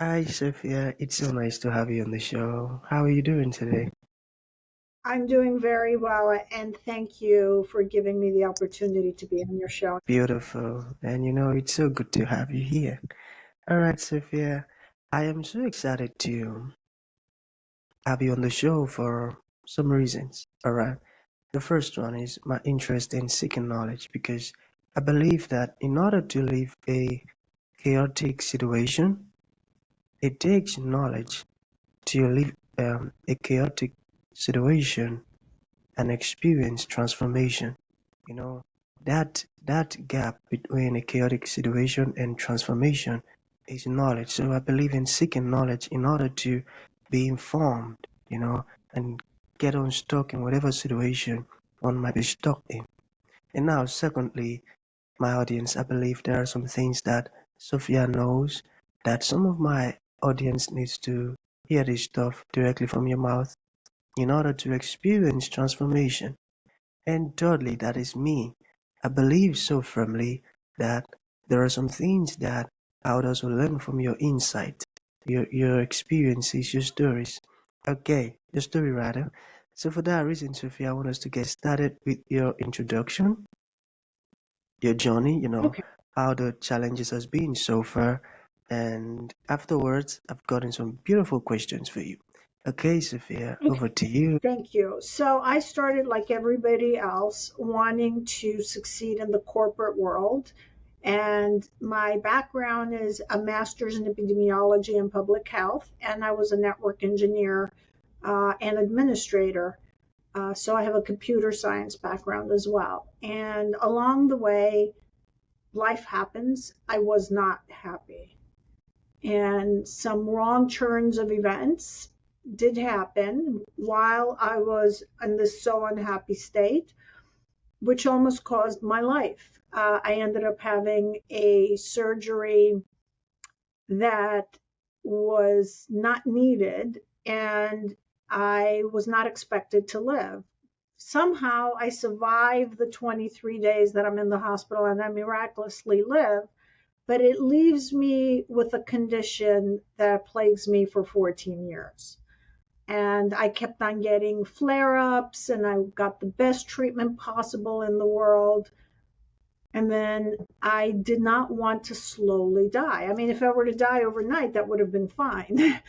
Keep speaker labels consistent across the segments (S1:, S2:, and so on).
S1: Hi, Sophia. It's so nice to have you on the show. How are you doing today?
S2: I'm doing very well, and thank you for giving me the opportunity to be on your show.
S1: Beautiful. And it's so good to have you here. All right, Sophia. I am so excited to have you on the show for some reasons. All right. The first one is my interest in seeking knowledge because I believe that in order to live a chaotic situation, it takes knowledge to live a chaotic situation and experience transformation. You know, that gap between a chaotic situation and transformation is knowledge. So I believe in seeking knowledge in order to be informed, and get unstuck in whatever situation one might be stuck in. And now, secondly, my audience, I believe there are some things that Sophia knows that some of my audience needs to hear this stuff directly from your mouth in order to experience transformation. And thirdly, that is me. I believe so firmly that there are some things that I would also learn from your insight, your experiences, your stories. Okay, your story rather. So for that reason, Sophia, I want us to get started with your introduction, your journey,
S2: Okay.
S1: how the challenges has been so far. And afterwards, I've gotten some beautiful questions for you. Okay, Sophia,
S2: Okay.
S1: over to you.
S2: Thank you. So I started like everybody else wanting to succeed in the corporate world. And my background is a master's in epidemiology and public health, and I was a network engineer and administrator. So I have a computer science background as well. And along the way, life happens. I was not happy. And some wrong turns of events did happen while I was in this so unhappy state, which almost caused my life. I ended up having a surgery that was not needed, and I was not expected to live. Somehow I survived the 23 days that I'm in the hospital and I miraculously live, but it leaves me with a condition that plagues me for 14 years. And I kept on getting flare ups, and I got the best treatment possible in the world. And then I did not want to slowly die. I mean, if I were to die overnight, that would have been fine.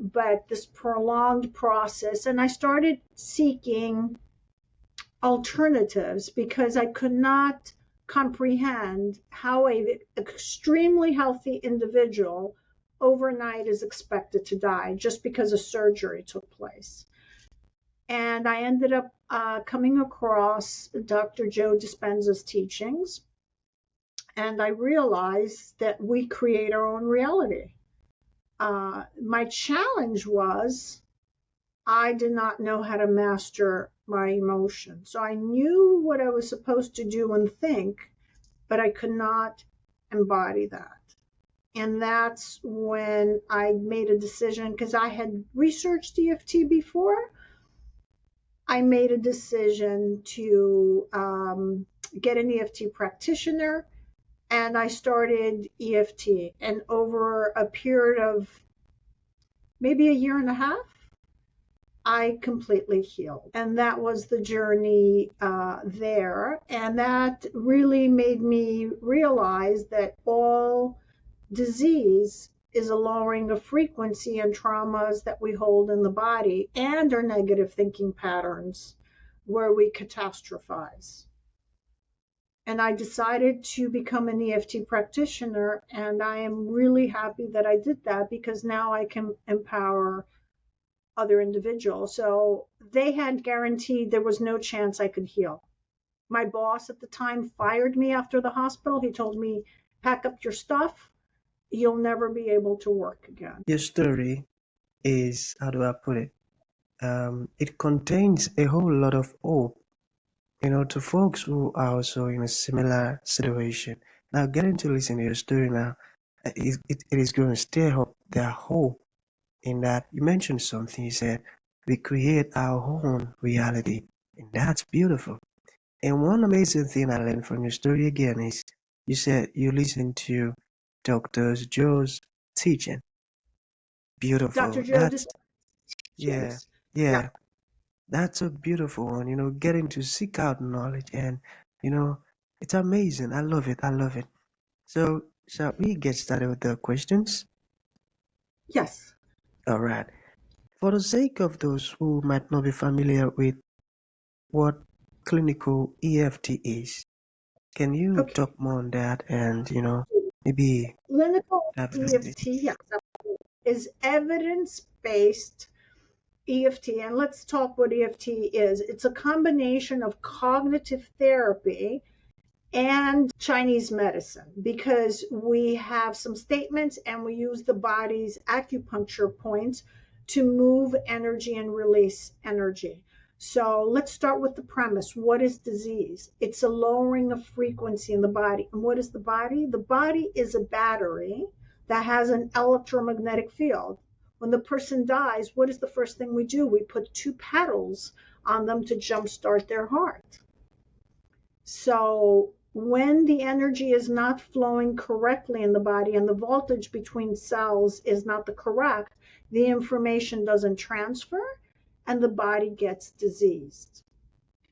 S2: But this prolonged process, and I started seeking alternatives because I could not comprehend how a extremely healthy individual overnight is expected to die just because a surgery took place. And I ended up coming across Dr. Joe Dispenza's teachings, and I realized that we create our own reality. My challenge was I did not know how to master my emotions. So I knew what I was supposed to do and think, but I could not embody that. And that's when I made a decision because I had researched EFT before. I made a decision to get an EFT practitioner, and I started EFT. And over a period of maybe a year and a half, I completely healed. And that was the journey there. And that really made me realize that all disease is a lowering of frequency and traumas that we hold in the body and our negative thinking patterns where we catastrophize. And I decided to become an EFT practitioner. And I am really happy that I did that because now I can empower other individuals. So they had guaranteed there was no chance I could heal. My boss at the time fired me after the hospital. He told me, pack up your stuff. You'll never be able to work again.
S1: Your story is, how do I put it? It contains a whole lot of hope, to folks who are also in a similar situation. Now, getting to listen to your story now, it is going to stir up their hope in that you mentioned something. You said we create our own reality, and that's beautiful. And one amazing thing I learned from your story again is you said you listened to Dr. Joe's teaching.
S2: Dr.
S1: Beautiful.
S2: Joe
S1: That's
S2: Dispenza's
S1: yeah,
S2: teachings. Yeah.
S1: yeah. That's a beautiful one. Getting to seek out knowledge, and you know, it's amazing. I love it. I love it. So, shall we get started with the questions?
S2: Yes.
S1: All right. For the sake of those who might not be familiar with what clinical EFT is, can you
S2: Okay.
S1: talk more on that and, maybe
S2: Clinical
S1: dive a little bit?
S2: EFT, yes, is evidence-based EFT. And let's talk what EFT is. It's a combination of cognitive therapy and Chinese medicine because we have some statements and we use the body's acupuncture points to move energy and release energy. So let's start with the premise. What is disease? It's a lowering of frequency in the body. And what is the body? The body is a battery that has an electromagnetic field. When the person dies, what is the first thing we do? We put two pedals on them to jumpstart their heart. So when the energy is not flowing correctly in the body and the voltage between cells is not the correct, the information doesn't transfer and the body gets diseased.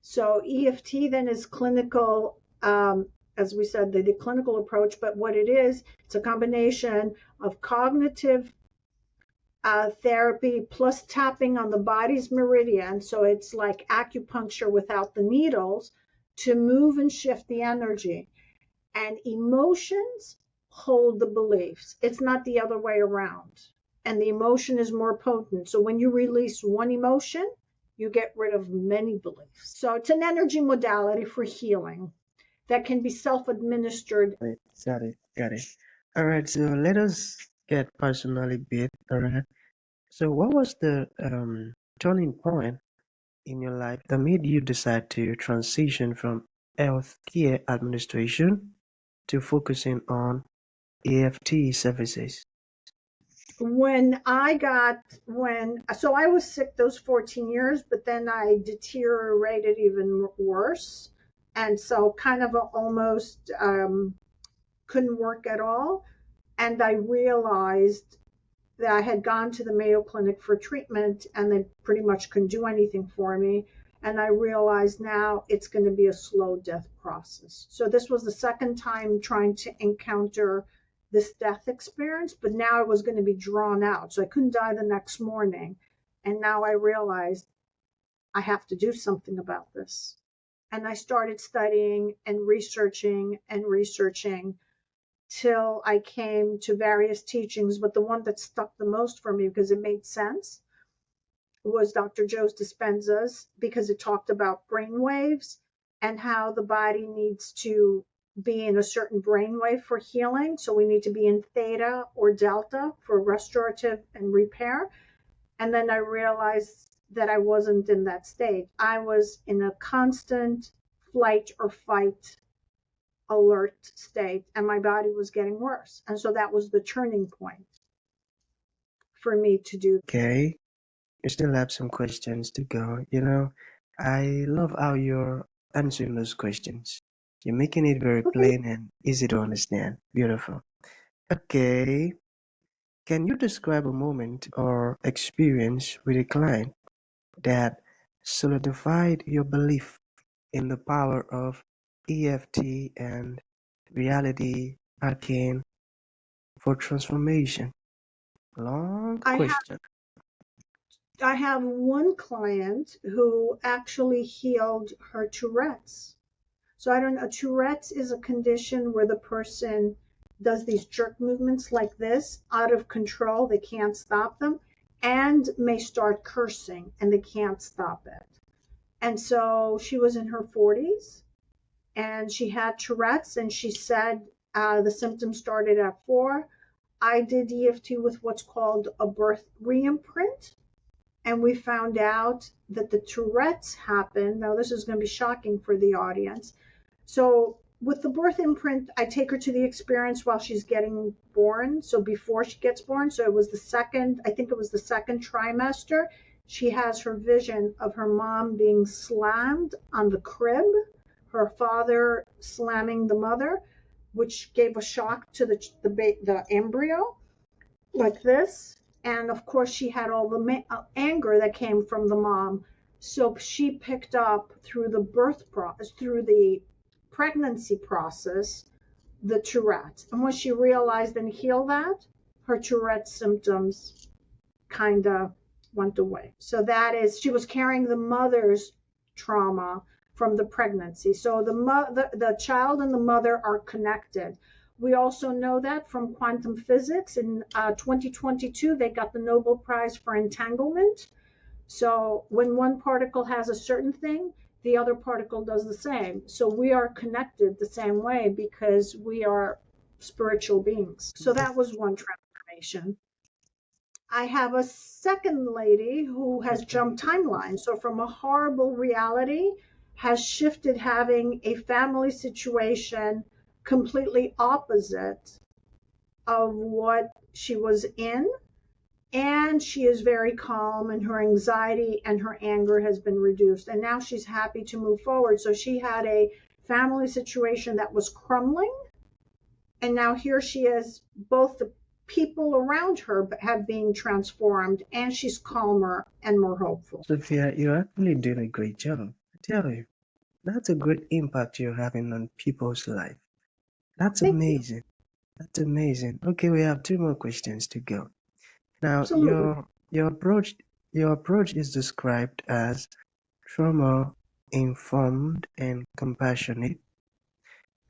S2: So EFT then is clinical, as we said, the clinical approach, but what it is, it's a combination of cognitive therapy plus tapping on the body's meridian. So it's like acupuncture without the needles to move and shift the energy. And emotions hold the beliefs. It's not the other way around. And the emotion is more potent. So when you release one emotion, you get rid of many beliefs. So it's an energy modality for healing that can be self administered.
S1: Got it. Got it. All right. So let us get personally bit. All right. So what was the turning point in your life that made you decide to transition from healthcare administration to focusing on EFT services?
S2: So I was sick those 14 years, but then I deteriorated even worse. And so kind of almost couldn't work at all. And I realized that I had gone to the Mayo Clinic for treatment and they pretty much couldn't do anything for me. And I realized now it's going to be a slow death process. So this was the second time trying to encounter this death experience, but now it was going to be drawn out. So I couldn't die the next morning. And now I realized I have to do something about this. And I started studying and researching till I came to various teachings, but the one that stuck the most for me because it made sense was Dr. Joe Dispenza's because it talked about brain waves and how the body needs to be in a certain brainwave for healing. So we need to be in theta or delta for restorative and repair. And then I realized that I wasn't in that state. I was in a constant flight or fight alert state and my body was getting worse. And so that was the turning point for me to do.
S1: Okay, you still have some questions to go. I love how you're answering those questions. You're making it very
S2: Okay.
S1: plain and easy to understand. Beautiful. Okay, can you describe a moment or experience with a client that solidified your belief in the power of EFT and reality hacking for transformation? Long
S2: I have
S1: question.
S2: I have one client who actually healed her Tourette's. So I don't know, Tourette's is a condition where the person does these jerk movements like this out of control. They can't stop them and may start cursing and they can't stop it. And so she was in her 40s and she had Tourette's and she said the symptoms started at 4. I did EFT with what's called a birth reimprint and we found out that the Tourette's happened. Now, this is going to be shocking for the audience. So, with the birth imprint, I take her to the experience while she's getting born. So, before she gets born, so it was I think it was the second trimester, she has her vision of her mom being slammed on the crib, her father slamming the mother, which gave a shock to the embryo like this. And of course, she had all the anger that came from the mom. So she picked up through the pregnancy process, the Tourette. And when she realized and healed that, her Tourette symptoms kind of went away. So that is, she was carrying the mother's trauma from the pregnancy. So the child and the mother are connected. We also know that from quantum physics. In 2022, they got the Nobel Prize for entanglement. So when one particle has a certain thing, the other particle does the same. So we are connected the same way because we are spiritual beings. So that was one transformation. I have a second lady who has jumped timelines. So from a horrible reality has shifted having a family situation completely opposite of what she was in. And she is very calm, and her anxiety and her anger has been reduced. And now she's happy to move forward. So she had a family situation that was crumbling. And now here she is, both the people around her have been transformed, and she's calmer and more hopeful.
S1: Sophia, you're actually doing a great job. I tell you, that's a great impact you're having on people's life. That's
S2: Thank you.
S1: amazing. That's amazing. Okay, we have 2 more questions to go. Now,
S2: Absolutely.
S1: your approach is described as trauma informed and compassionate.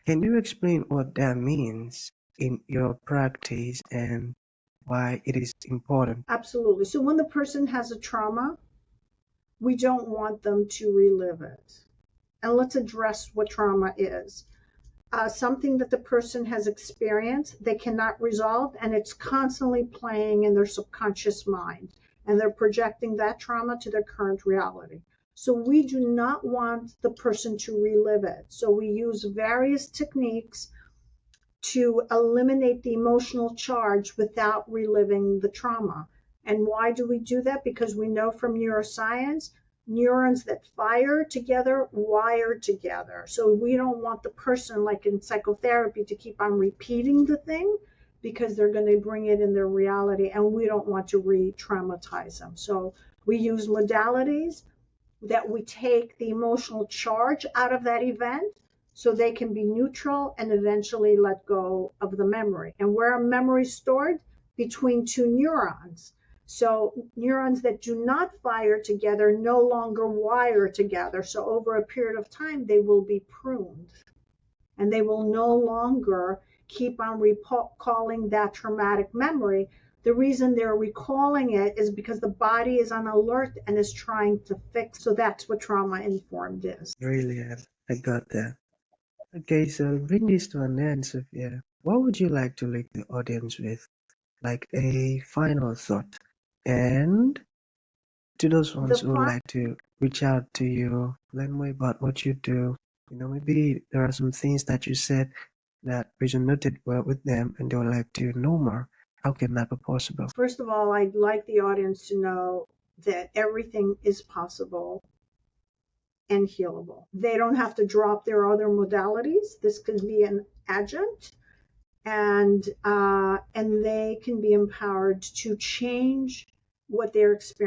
S1: Can you explain what that means in your practice and why it is important?
S2: Absolutely. So when the person has a trauma, we don't want them to relive it. And let's address what trauma is. Something that the person has experienced, they cannot resolve, and it's constantly playing in their subconscious mind, and they're projecting that trauma to their current reality. So we do not want the person to relive it. So we use various techniques to eliminate the emotional charge without reliving the trauma. And why do we do that? Because we know from neuroscience, neurons that fire together wire together. So we don't want the person, like in psychotherapy, to keep on repeating the thing because they're going to bring it in their reality, and we don't want to re-traumatize them. So we use modalities that we take the emotional charge out of that event so they can be neutral and eventually let go of the memory. And where a memory is stored? Between 2 neurons. So neurons that do not fire together no longer wire together. So over a period of time, they will be pruned, and they will no longer keep on recalling that traumatic memory. The reason they're recalling it is because the body is on alert and is trying to fix. So that's what trauma informed is.
S1: Brilliant. I got that. Okay, so bring this to an end, Sophia. What would you like to leave the audience with? Like a final thought. And to those ones who would like to reach out to you, learn more about what you do, maybe there are some things that you said that resonated well with them and they would like to know more. How can that be possible?
S2: First of all, I'd like the audience to know that everything is possible and healable. They don't have to drop their other modalities. This could be an adjunct, and they can be empowered to change what they're experiencing.